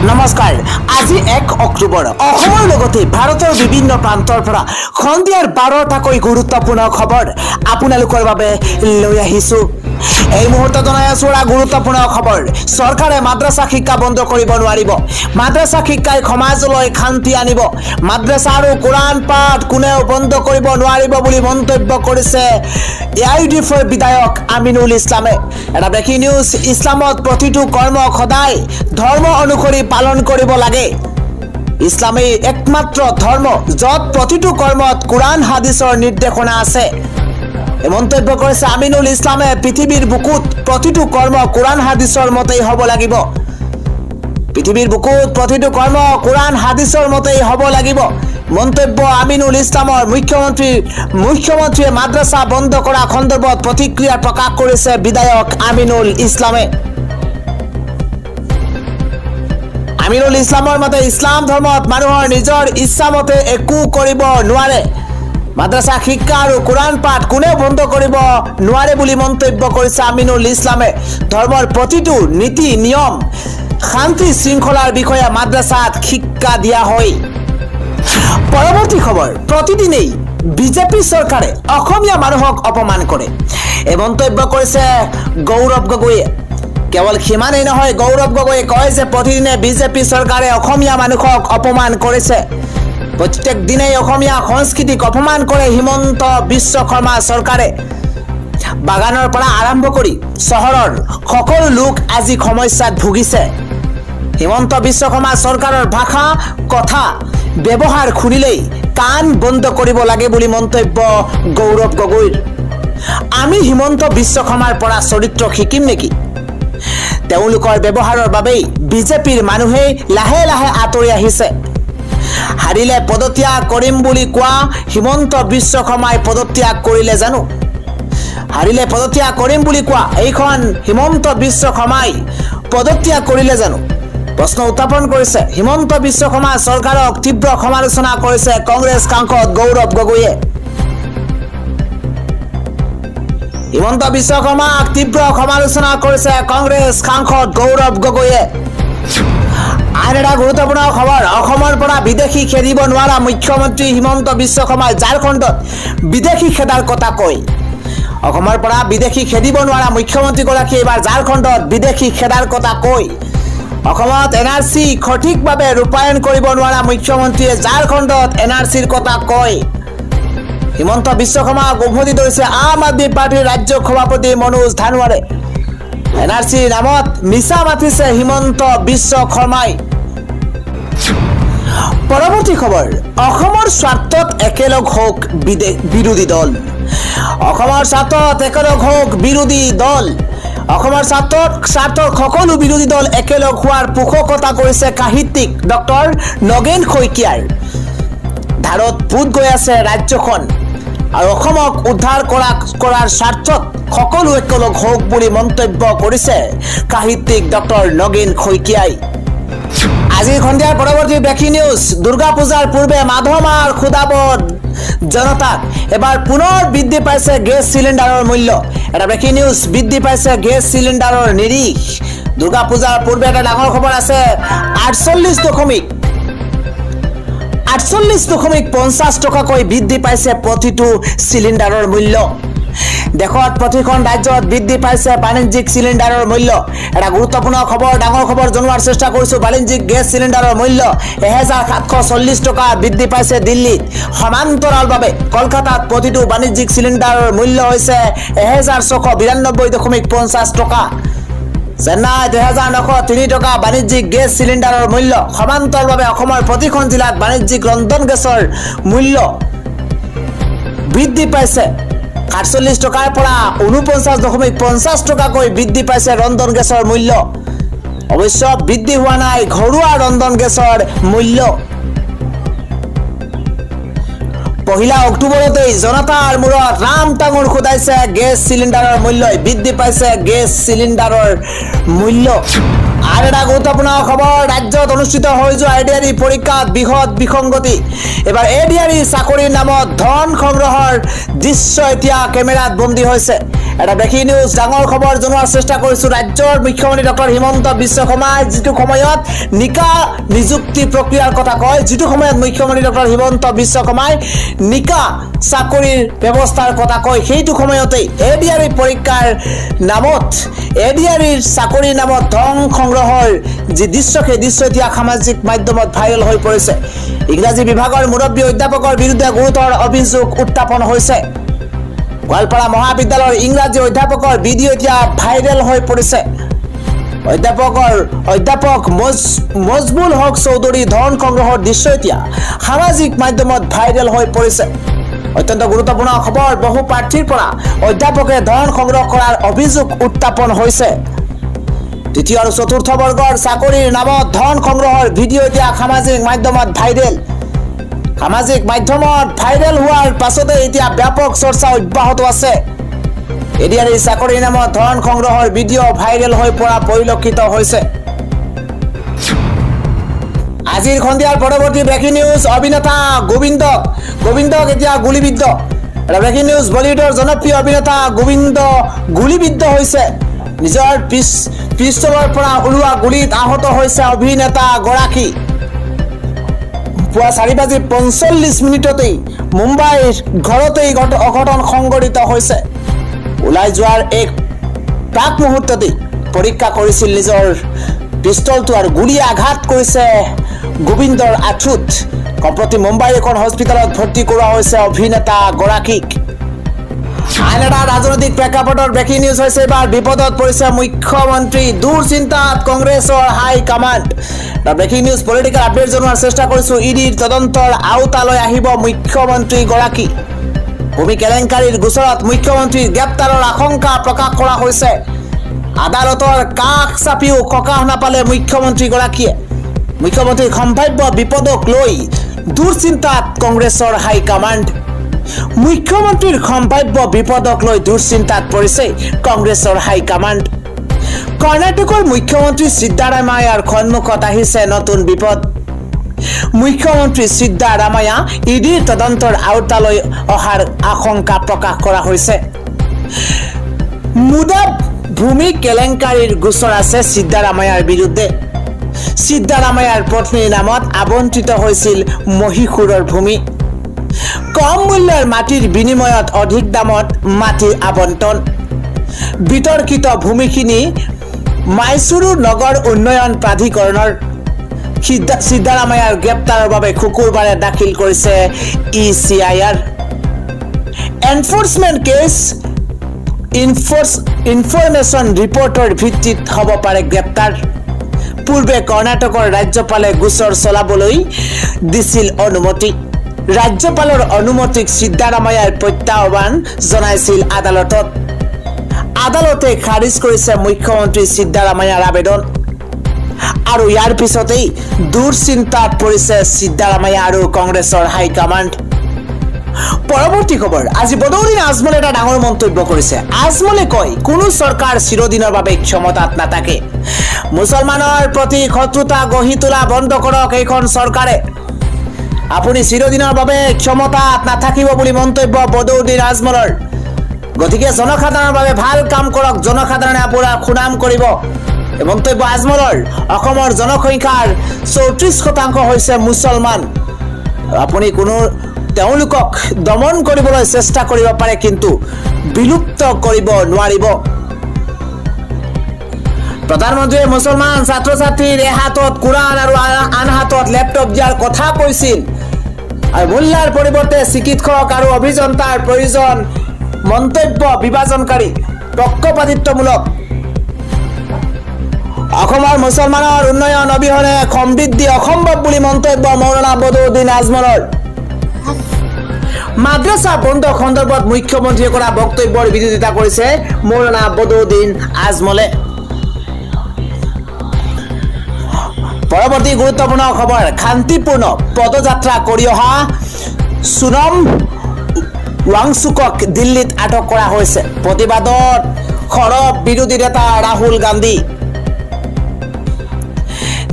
নমস্কাৰ আজি 1 অক্টোবৰ অসমৰ লগতে ভাৰতৰ বিভিন্ন প্ৰান্তৰ পৰা খন্দিয়াৰ 12টাকৈ গুৰুত্বপূৰ্ণ খবৰ আপোনালোকৰ বাবে লৈ আহিছো এই মুহূৰ্তত জনাই আছো গুৰুত্বপূৰ্ণ খবৰ চৰকাৰে মাদ্ৰাসা শিক্ষা বন্ধ কৰিব নোৱাৰিব মাদ্ৰাসা শিক্ষাই সমাজলৈ শান্তি আনিব মাদ্ৰাসা আৰু কোৰাণ পাঠ কোনেও বন্ধ কৰিব নোৱাৰিব বুলি মন্তব্য কৰিছে এআইডিএফৰ বিধায়ক আমিনুল ইছলামে এটা ব্ৰেকিং নিউজ ইছলামত প্ৰতিটো কৰ্ম সদায় ধৰ্ম অনুসৰি পালন কৰিব লাগে ইছলামে একমাত্ৰ ধৰ্ম যত প্ৰতিটো কৰ্মত কোৰাণ হাদিছৰ নিৰ্দেশনা আছে মন্তব্য কৰিছে আমিনুল ইছলামে পৃথিৱীৰ বুকুত প্ৰতিটো কৰ্ম কোৰাণ হাদিছৰ মতেই হ'ব লাগিব পৃথিৱীৰ বুকুত প্ৰতিটো কৰ্ম কোৰাণ হাদিছৰ মতেই হ'ব লাগিব মন্তব্য আমিনুল ইছলামৰ মুখ্যমন্ত্ৰীয়ে মাদ্ৰাসা বন্ধ কৰা সন্দৰ্ভত প্ৰতিক্ৰিয়া প্ৰকাশ কৰিছে বিধায়ক আমিনুল ইছলামে আমিনুল ইছলামৰ মতে ইছলাম ধৰ্মত মানুহৰ নিজৰ ইচ্ছা মতে একো কৰিব নোৱাৰে মাদ্ৰাসা শিক্ষা আৰু কোৰাণ পাঠ কোনেও বন্ধ কৰিব নোৱাৰে বুলি মন্তব্য কৰিছে আমিনুল ইছলামে ধৰ্মৰ প্ৰতিটো নীতি নিয়ম শান্তি শৃংখলাৰ বিষয়ে মাদ্ৰাসাত শিক্ষা দিয়া হয় পৰৱৰ্তী খবৰ প্ৰতিদিনেই বিজেপি চৰকাৰে অসমীয়া মানুহক অপমান কৰে এই মন্তব্য কৰিছে গৌৰৱ গগৈয়ে কেৱল সিমানেই নহয় গৌৰৱ গগৈয়ে কয় যে প্ৰতিদিনে বিজেপি চৰকাৰে অসমীয়া মানুহক অপমান কৰিছে প্ৰত্যেক দিনেই অসমীয়া সংস্কৃতিক অপমান কৰে হিমন্ত বিশ্ব শৰ্মা চৰকাৰে বাগানৰ পৰা আৰম্ভ কৰি চহৰৰ সকলো লোক আজি সমস্যাত ভুগিছে হিমন্ত বিশ্ব শৰ্মা চৰকাৰৰ ভাষা কথা ব্যৱহাৰ শুনিলেই কাণ বন্ধ কৰিব লাগে বুলি মন্তব্য গৌৰৱ গগৈৰ আমি হিমন্ত বিশ্ব শৰ্মাৰ পৰা চৰিত্ৰ শিকিম নেকি তেওঁলোকৰ ব্যৱহাৰৰ বাবেই বিজেপিৰ মানুহে লাহে লাহে আঁতৰি আহিছে হাৰিলে পদত্যাগ কৰিম বুলি কোৱা হিমন্ত বিশ্ব শৰ্মাই পদত্যাগ কৰিলে জানো হাৰিলে পদত্যাগ কৰিম বুলি কোৱা এইখন হিমন্ত বিশ্ব শৰ্মাই পদত্যাগ কৰিলে জানো প্ৰশ্ন উত্থাপন কৰিছে হিমন্ত বিশ্ব শৰ্মা চৰকাৰক তীব্ৰ সমালোচনা কৰিছে কংগ্ৰেছ সাংসদ গৌৰৱ গগৈয়ে হিমন্ত বিশ্ব শৰ্মাক তীব্ৰ সমালোচনা কৰিছে কংগ্ৰেছ সাংসদ গৌৰৱ গগৈয়ে আন এটা গুৰুত্বপূৰ্ণ খবৰ অসমৰ পৰা বিদেশী খেদিব নোৱাৰা মুখ্যমন্ত্ৰী হিমন্ত বিশ্ব শৰ্মাই ঝাৰখণ্ডত বিদেশী খেদাৰ কথা কয় অসমৰ পৰা বিদেশী খেদিব নোৱাৰা মুখ্যমন্ত্ৰীগৰাকী এবাৰ ঝাৰখণ্ডত বিদেশী খেদাৰ কথা কয় অসমত এনআৰসি সঠিকভাৱে ৰূপায়ণ কৰিব নোৱাৰা মুখ্যমন্ত্ৰীয়ে ঝাৰখণ্ডত এনআৰসিৰ কথা কয় হিমন্ত বিশ্ব শৰ্মাক উভতি ধৰিছে আম আদমি পাৰ্টিৰ ৰাজ্য সভাপতি মনোজ ধানোৱাৰে এনআৰসিৰ নামত মিছা মাতিছে হিমন্ত বিশ্ব শৰ্মাই পৰৱৰ্তী খবৰ অসমৰ স্বাৰ্থত একেলগ হোক বিৰোধী দল অসমৰ স্বাৰ্থত একেলগ হোক বিৰোধী দল অসমৰ স্বাৰ্থত সকলো বিৰোধী দল একেলগ হোৱাৰ পোষকতা কৰিছে সাহিত্যিক ডক্টৰ নগেন শইকীয়াৰ ধাৰত পুত গৈ আছে ৰাজ্যখন আৰু অসমক উদ্ধাৰ কৰাৰ স্বাৰ্থত সকলো একেলগ হোক বুলি মন্তব্য কৰিছে সাহিত্যিক ডক্টৰ নগেন শইকীয়াই আজি সন্ধিয়াৰ পৰৱৰ্তী ব্ৰেকিং নিউজ দুৰ্গা পূজাৰ পূৰ্বে মাধমাৰ খুদাব জনতাক এবাৰ পুনৰ বৃদ্ধি পাইছে গেছ চিলিণ্ডাৰৰ মূল্য এটা ব্ৰেকিং নিউজ বৃদ্ধি পাইছে গেছ চিলিণ্ডাৰৰ নিৰিখ দুৰ্গা পূজাৰ পূৰ্বে এটা ডাঙৰ খবৰ আছে 48.50 টকাকৈ বৃদ্ধি পাইছে প্ৰতিটো চিলিণ্ডাৰৰ মূল্য দেশত প্ৰতিখন ৰাজ্যত বৃদ্ধি পাইছে বাণিজ্যিক চিলিণ্ডাৰৰ মূল্য এটা গুৰুত্বপূৰ্ণ খবৰ ডাঙৰ খবৰ জনোৱাৰ চেষ্টা কৰিছো বাণিজ্যিক গেছ চিলিণ্ডাৰৰ মূল্য 1740 টকা বৃদ্ধি পাইছে দিল্লীত সমান্তৰালভাৱে কলকাতাত প্ৰতিটো বাণিজ্যিক চিলিণ্ডাৰৰ মূল্য হৈছে 1692.50 টকা চেন্নাই 2903 টকা বাণিজ্যিক গেছ চিলিণ্ডাৰৰ মূল্য সমান্তৰালভাৱে অসমৰ প্ৰতিখন জিলাত বাণিজ্যিক ৰন্ধন গেছৰ মূল্য বৃদ্ধি পাইছে 48 টকাৰ পৰা 49.50 টকাকৈ বৃদ্ধি পাইছে ৰন্ধন গেছৰ মূল্য অৱশ্য বৃদ্ধি হোৱা নাই ঘৰুৱা ৰন্ধন গেছৰ মূল্য পহিলা অক্টোবৰতে জনতাৰ মূৰত ৰাম টাঙোন খুদাইছে গেছ চিলিণ্ডাৰৰ মূল্য বৃদ্ধি পাইছে গেছ চিলিণ্ডাৰৰ মূল্য আৰ এটা গুৰুত্বপূৰ্ণ খবৰ, ৰাজ্যত অনুষ্ঠিত হৈ যোৱা এডিআৰই পৰীক্ষাত বৃহৎ বিসংগতি। এবাৰ এডিআৰই চাকৰিৰ নামত ধন সংগ্ৰহৰ দৃশ্য এতিয়া কেমেৰাত বন্দী হৈছে। এটা ব্ৰেকিং নিউজ, ডাঙৰ খবৰ জনোৱাৰ চেষ্টা কৰিছো। ৰাজ্যৰ মুখ্যমন্ত্ৰী ডক্টৰ হিমন্ত বিশ্ব শৰ্মাই যিটো সময়ত নিকা নিযুক্তি প্ৰক্ৰিয়াৰ কথা কয়, যিটো সময়ত মুখ্যমন্ত্ৰী ডক্টৰ হিমন্ত বিশ্ব শৰ্মাই নিকা চাকৰিৰ ব্যৱস্থাৰ কথা কয়, সেইটো সময়তেই এডিআৰই পৰীক্ষাৰ নামত এডিআৰইৰ চাকৰিৰ নামত ধন সংগ্ৰহৰ যি দৃশ্য, সেই দৃশ্য এতিয়া সামাজিক মাধ্যমত ভাইৰেল হৈ পৰিছে। ইংৰাজী বিভাগৰ মুৰব্বী অধ্যাপকৰ বিৰুদ্ধে গুৰুতৰ অভিযোগ উত্থাপন হৈছে। গোৱালপাৰা মহাবিদ্যালয়ৰ ইংৰাজী অধ্যাপকৰ ভিডিঅ' এতিয়া ভাইৰেল হৈ পৰিছে। অধ্যাপক মজবুল হক চৌধুৰী ধন সংগ্ৰহৰ দৃশ্য এতিয়া সামাজিক মাধ্যমত ভাইৰেল হৈ পৰিছে। অত্যন্ত গুৰুত্বপূৰ্ণ খবৰ, বহু প্ৰাৰ্থীৰ পৰা অধ্যাপকে ধন সংগ্ৰহ কৰাৰ অভিযোগ উত্থাপন হৈছে। তৃতীয় আৰু চতুৰ্থ বৰ্গৰ চাকৰিৰ নামত ধন সংগ্ৰহৰ ভিডিঅ' এতিয়া সামাজিক মাধ্যমত ভাইৰেল। সামাজিক মাধ্যমত ভাইৰেল হোৱাৰ পাছতে এতিয়া ব্যাপক চৰ্চা অব্যাহত আছে। এডিআৰই চাকৰিৰ নামত ধন সংগ্ৰহৰ ভিডিঅ' ভাইৰেল হৈ পৰা পৰিলক্ষিত হৈছে। আজিৰ সন্ধিয়াৰ পৰৱৰ্তী ব্ৰেকিং নিউজ, অভিনেতা গোবিন্দক এতিয়া গুলীবিদ্ধ। ব্ৰেকিং নিউজ, বলিউডৰ জনপ্ৰিয় অভিনেতা গোবিন্দ গুলীবিদ্ধ হৈছে। নিজৰ পিস্তলৰ পৰা ওলোৱা গুলীত আহত হৈছে অভিনেতা গৰাকী। পুৱা 4:45 মুম্বাইৰ ঘৰতেই অঘটন সংঘটিত হৈছে। ওলাই যোৱাৰ এক প্ৰাক মুহূৰ্ততেই পৰীক্ষা কৰিছিল নিজৰ পিস্তলটো আৰু গুলীয়ে আঘাত কৰিছে গোবিন্দৰ আঁঠুত। সম্প্ৰতি মুম্বাইৰ এখন হস্পিটেলত ভৰ্তি কৰোৱা হৈছে অভিনেতা গৰাকীক। আন এটা ৰাজনৈতিক প্ৰেক্ষাপটৰ ব্ৰেকিং নিউজ হৈছে, এবাৰ বিপদত পৰিছে মুখ্যমন্ত্ৰী, দুশ্চিন্তাত কংগ্ৰেছৰ high command. Breaking news, political update জনোৱাৰ চেষ্টা কৰিছো। ইডিৰ তদন্তৰ আওতালৈ আহিব মুখ্যমন্ত্ৰী গৰাকী। ভূমি কেলেংকাৰীৰ গোচৰত মুখ্যমন্ত্ৰীৰ গ্ৰেপ্তাৰৰ আশংকা প্ৰকাশ কৰা হৈছে। আদালতৰ কাষ চাপিও সকাহ নাপালে মুখ্যমন্ত্ৰীগৰাকীয়ে। মুখ্যমন্ত্ৰীৰ সম্ভাৱ্য বিপদক লৈ দুশ্চিন্তাত কংগ্ৰেছৰ হাইকমাণ্ড। মুখ্যমন্ত্ৰীৰ সম্ভাৱ্য বিপদক লৈ দুশ্চিন্তাত পৰিছে কংগ্ৰেছৰ হাইকমাণ্ড। কৰ্ণাটকৰ মুখ্যমন্ত্ৰী সিদ্ধাৰামায়াৰ সন্মুখত আহিছে নতুন বিপদ। মুখ্যমন্ত্ৰী সিদ্ধাৰামায়া ইডিৰ তদন্তৰ আওতালৈ অহাৰ আশংকা প্ৰকাশ কৰা হৈছে। মুদা ভূমি কেলেংকাৰীৰ গোচৰ আছে সিদ্ধাৰামায়াৰ বিৰুদ্ধে। সিদ্ধাৰামায়াৰ পত্নীৰ নামত আবণ্টিত হৈছিল মহীশূৰৰ ভূমি। কম মূল্যৰ মাটিৰ বিনিময়ত অধিক দামত মাটি আবণ্টন। বিতৰ্কিত ভূমিখিনি মাইচুৰু নগৰ উন্নয়ন প্ৰাধিকৰণৰ। সিদ্ধাৰামায়াৰ গ্ৰেপ্তাৰৰ বাবে শুকুৰবাৰে দাখিল কৰিছে ECIR। এনফোৰ্চমেণ্ট কেছ ইনফৰমেশ্যন ৰিপৰ্টৰ ভিত্তিত হ'ব পাৰে গ্ৰেপ্তাৰ। পূৰ্বে কৰ্ণাটকৰ ৰাজ্যপালে গোচৰ চলাবলৈ দিছিল অনুমতি। ৰাজ্যপালৰ অনুমতিক সিদ্ধাৰামায়াই প্ৰত্যাহ্বান জনাইছিল আদালতত। আদালতে খাৰিজ কৰিছে মুখ্যমন্ত্ৰী সিদ্ধাৰামায়াৰ আবেদন। আৰু ইয়াৰ পিছতেই দুশ্চিন্তাত পৰিছে সিদ্ধাৰামায়া আৰু কংগ্ৰেছৰ হাইকমাণ্ড। পৰৱৰ্তী খবৰ, আজি বদৌদিন আজমলে এটা ডাঙৰ মন্তব্য কৰিছে। আজমলে কয়, কোনো চৰকাৰ চিৰদিনৰ বাবে ক্ষমতাত নাথাকে। মুছলমানৰ প্ৰতি শত্ৰুতা গঢ়ি তোলা বন্ধ কৰক এইখন চৰকাৰে। আপুনি চিৰদিনৰ বাবে ক্ষমতাত নাথাকিব বুলি মন্তব্য বদৌদিন আজমলৰ। গতিকে জনসাধাৰণৰ বাবে ভাল কাম কৰক, জনসাধাৰণে আপোনাৰ সুনাম কৰিব। এই মন্তব্য আজমলৰ। অসমৰ জনসংখ্যাৰ 34% হৈছে মুছলমান। আপুনি তেওঁলোকক দমন কৰিবলৈ চেষ্টা কৰিব পাৰে, কিন্তু বিলুপ্ত কৰিব নোৱাৰিব। প্ৰধানমন্ত্ৰীয়ে মুছলমান ছাত্ৰ ছাত্ৰীৰ এহাতত কোৰাণ আৰু আন হাতত লেপটপ দিয়াৰ কথা কৈছিল। আৰু মোল্লাৰ পৰিৱৰ্তে চিকিৎসক আৰু অভিযন্তাৰ প্ৰয়োজন। মন্তব্য বিভাজনকাৰী, পক্ষপাতিত্বমূলক। অসমৰ মুছলমানৰ উন্নয়ন অবিহনে সমৃদ্ধি অসম্ভৱ বুলি মন্তব্য মৌলানা বদৌদিন আজমলৰ। মাদ্ৰাছা বন্ধ সন্দৰ্ভত মুখ্যমন্ত্ৰীয়ে কৰা বক্তব্যৰ বিৰোধিতা কৰিছে মৌলানা বদৌদিন আজমলে। পৰৱৰ্তী গুৰুত্বপূৰ্ণ খবৰ, শান্তিপূৰ্ণ পদযাত্ৰা কৰি অহা সোনম ৱাংচুকক দিল্লীত আটক কৰা হৈছে। প্ৰতিবাদত সৰব বিৰোধী নেতা ৰাহুল গান্ধী।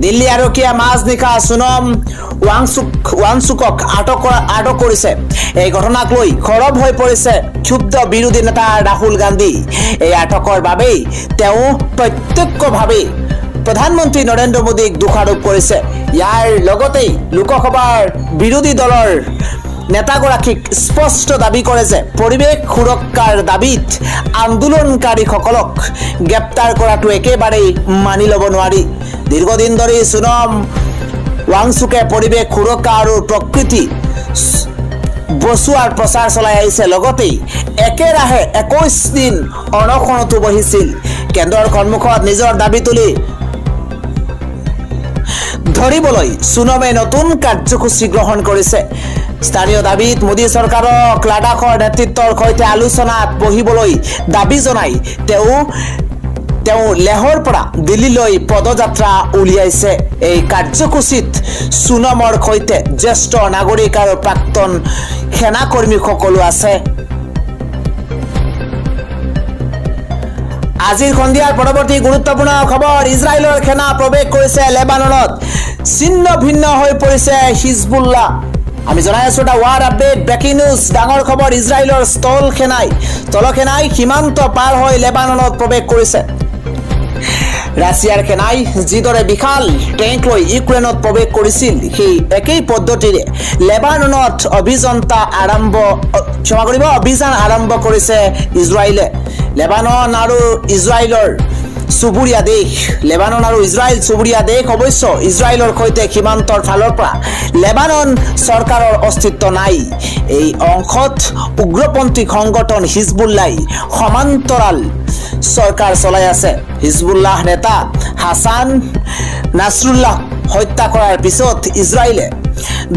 দিল্লী আৰক্ষীয়ে মাজনিশা সোনম ৱাংচুকক আটক কৰিছে। এই ঘটনাক লৈ খৰব হৈ পৰিছে ক্ষুব্ধ বিৰোধী নেতা ৰাহুল গান্ধী। এই আটকৰ বাবেই তেওঁ প্ৰত্যক্ষভাৱে প্ৰধানমন্ত্ৰী নৰেন্দ্ৰ মোদীক দোষাৰোপ কৰিছে। ইয়াৰ লগতেই লোকসভাৰ বিৰোধী দলৰ নেতাগৰাকীক স্পষ্ট দাবী কৰে যে পৰিৱেশ সুৰক্ষাৰ দাবীত আন্দোলনকাৰীসকলক গ্ৰেপ্তাৰ কৰাটো একেবাৰেই মানি ল'ব নোৱাৰি। দীৰ্ঘদিন ধৰি সোনম ৱাংচুকে পৰিৱেশ সুৰক্ষা আৰু প্ৰকৃতি বচোৱাৰ প্ৰচাৰ চলাই আহিছে। লগতেই একেৰাহে 21 দিন অনশনতো বহিছিল। কেন্দ্ৰৰ সন্মুখত নিজৰ দাবী তুলি ধৰিবলৈ সোনমে নতুন কাৰ্যসূচী গ্ৰহণ কৰিছে। স্থানীয় দাবীত মোদী চৰকাৰক লাডাখৰ নেতৃত্বৰ সৈতে আলোচনাত বহিবলৈ দাবী জনাই তেওঁ লেহৰ পৰা দিল্লীলৈ পদযাত্ৰা উলিয়াইছে। এই কাৰ্যসূচীত সোনমৰ সৈতে জ্যেষ্ঠ নাগৰিক আৰু প্ৰাক্তন সেনাকৰ্মীসকলো আছে। আজিৰ সন্ধিয়াৰ পৰৱৰ্তী গুৰুত্বপূৰ্ণ খবৰ, ইজৰাইলৰ সেনা প্ৰৱেশ কৰিছে লেবাননত। ছিন্ন ভিন্ন হৈ পৰিছে হিজবুল্লাহ। আমি জনাই আছো এটা ৱাৰ আপডেট, ব্ৰেকিং নিউজ, ডাঙৰ খবৰ। ইজৰাইলৰ স্থলসেনাই সীমান্ত পাৰ হৈ লেবাননত প্ৰৱেশ কৰিছে। ৰাছিয়াৰ সেনাই যিদৰে বিশাল টেংক লৈ ইউক্ৰেইনত প্ৰৱেশ কৰিছিল, সেই একেই পদ্ধতিৰে লেবাননত অভিযান আৰম্ভ কৰিছে ইজৰাইলে। লেবানন আৰু ইজৰাইল চুবুৰীয়া দেশ। অৱশ্য ইজৰাইলৰ সৈতে সীমান্তৰ ফালৰ পৰা লেবানন চৰকাৰৰ অস্তিত্ব নাই। এই অংশত উগ্ৰপন্থী সংগঠন হিজবুল্লাই সমান্তৰাল চৰকাৰ চলাই আছে। হিজবুল্লাহ নেতা হাছান নাছৰুল্লাহ হত্যা কৰাৰ পিছত ইজৰাইলে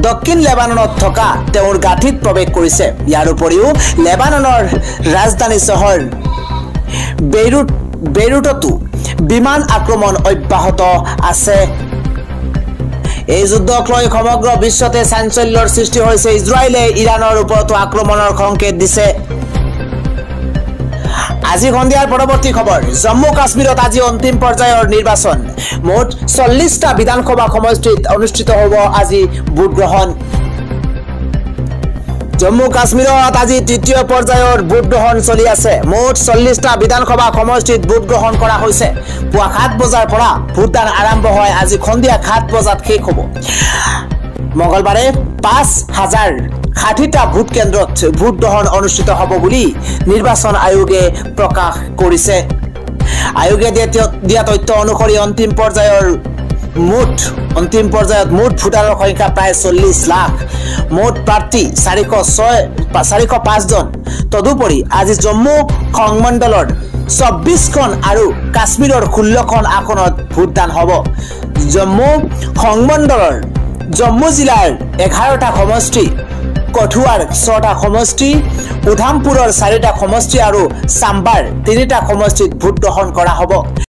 দক্ষিণ লেবাননত থকা তেওঁৰ গাঁঠিত প্ৰৱেশ কৰিছে। ইয়াৰ উপৰিও লেবাননৰ ৰাজধানী চহৰ বেইৰুটতো বিমান আক্ৰমণ অব্যাহত আছে। এই যুদ্ধক লৈ সমগ্ৰ বিশ্বতে চাঞ্চল্যৰ সৃষ্টি হৈছে। ইজৰাইলে ইৰাণৰ ওপৰতো আক্ৰমণৰ সংকেত দিছে। আজি সন্ধিয়াৰ পৰৱৰ্তী খবৰ, জম্মু কাশ্মীৰত আজি অন্তিম পৰ্যায়ৰ নিৰ্বাচন। মুঠ 40টা বিধানসভা সমষ্টিত অনুষ্ঠিত হ'ব আজি ভোটগ্ৰহণ। জম্মু কাশ্মীৰত আজি তৃতীয় পৰ্যায়ৰ ভোটগ্ৰহণ চলি আছে। মুঠ 40টা বিধানসভা সমষ্টিত ভোটগ্ৰহণ কৰা হৈছে। পুৱা 7 বজাৰ পৰা ভোটদান আৰম্ভ হয়। আজি সন্ধিয়া 7 বজাত শেষ হ'ব। মঙলবাৰে 5060টা ভোট কেন্দ্ৰত ভোটগ্ৰহণ অনুষ্ঠিত হ'ব বুলি নিৰ্বাচন আয়োগে প্ৰকাশ কৰিছে। আয়োগে দিয়া তথ্য অনুসৰি অন্তিম পৰ্যায়ত মুঠ ভোটাৰৰ সংখ্যা প্ৰায় 40 লাখ। মুঠ প্ৰাৰ্থী 405 জন। তদুপৰি আজি জম্মু সংমণ্ডলৰ 24খন আৰু কাশ্মীৰৰ 16খন আসনত ভোটদান হ'ব। জম্মু সংমণ্ডলৰ জম্মু জিলাৰ 11টা সমষ্টি, কঠুৱাৰ 6টা সমষ্টি, উধামপুৰৰ 4টা সমষ্টি আৰু চাম্বাৰ 3টা সমষ্টিত ভোটগ্ৰহণ কৰা হ'ব।